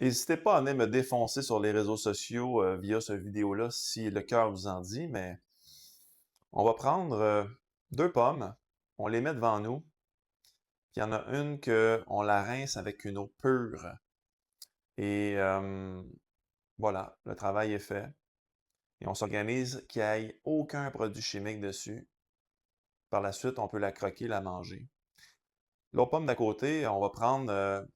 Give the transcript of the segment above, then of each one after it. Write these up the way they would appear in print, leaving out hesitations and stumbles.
N'hésitez pas à venir me défoncer sur les réseaux sociaux via cette vidéo-là si le cœur vous en dit, mais on va prendre deux pommes, on les met devant nous, puis il y en a une que on la rince avec une eau pure. Et voilà, le travail est fait. Et on s'organise qu'il n'y ait aucun produit chimique dessus. Par la suite, on peut la croquer, la manger. L'autre pomme d'à côté, on va prendre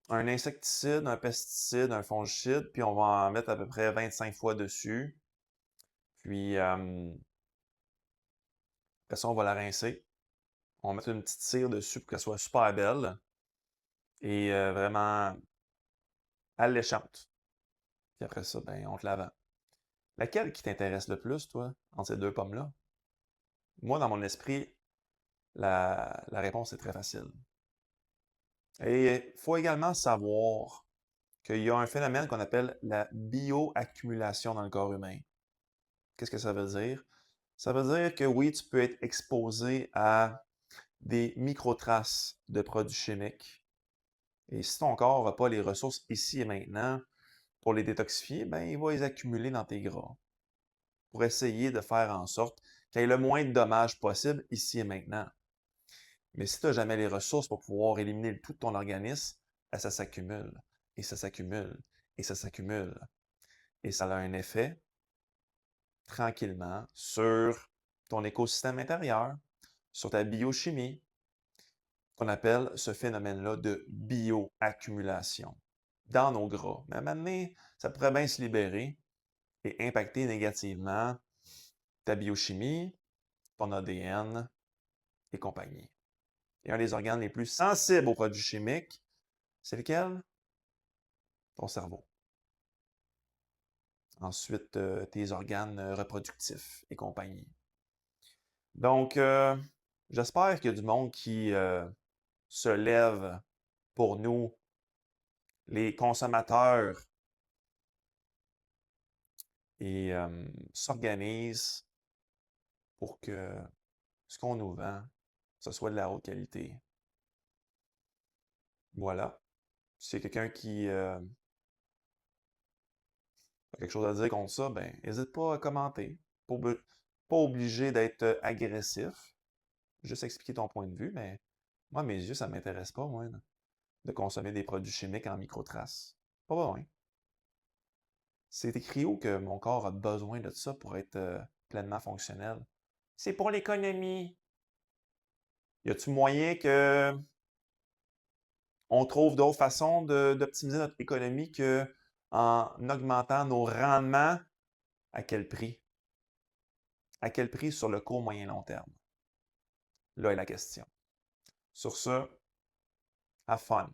un insecticide, un pesticide, un fongicide, puis on va en mettre à peu près 25 fois dessus. Puis après ça, on va la rincer. On va mettre une petite cire dessus pour qu'elle soit super belle et vraiment alléchante. Puis après ça, ben, on te la vend. Laquelle qui t'intéresse le plus, toi, entre ces deux pommes-là? Moi, dans mon esprit, la réponse est très facile. Et il faut également savoir qu'il y a un phénomène qu'on appelle la bioaccumulation dans le corps humain. Qu'est-ce que ça veut dire? Ça veut dire que oui, tu peux être exposé à des microtraces de produits chimiques. Et si ton corps n'a pas les ressources ici et maintenant pour les détoxifier, ben, il va les accumuler dans tes gras pour essayer de faire en sorte qu'il y ait le moins de dommages possible ici et maintenant. Mais si tu n'as jamais les ressources pour pouvoir éliminer tout de ton organisme, ben, ça s'accumule, et ça s'accumule, et ça s'accumule. Et ça a un effet, tranquillement, sur ton écosystème intérieur, sur ta biochimie, qu'on appelle ce phénomène-là de bioaccumulation dans nos gras. Mais à un moment donné, ça pourrait bien se libérer et impacter négativement ta biochimie, ton ADN et compagnie. Et un des organes les plus sensibles aux produits chimiques, c'est lequel? Ton cerveau. Ensuite, tes organes reproductifs et compagnie. Donc, j'espère qu'il y a du monde qui se lève pour nous, les consommateurs, et s'organise pour que ce qu'on nous vend, ce soit de la haute qualité. Voilà. Si c'est quelqu'un qui a quelque chose à dire contre ça, ben, n'hésite pas à commenter. Pas obligé d'être agressif. Juste expliquer ton point de vue, mais moi, mes yeux, ça m'intéresse pas, moi, de consommer des produits chimiques en microtraces. Pas besoin. C'est écrit où que mon corps a besoin de ça pour être pleinement fonctionnel? C'est pour l'économie. Y a-tu moyen que on trouve d'autres façons d'optimiser notre économie qu'en augmentant nos rendements? À quel prix? À quel prix sur le court, moyen, long terme? Là est la question. Sur ce, have fun.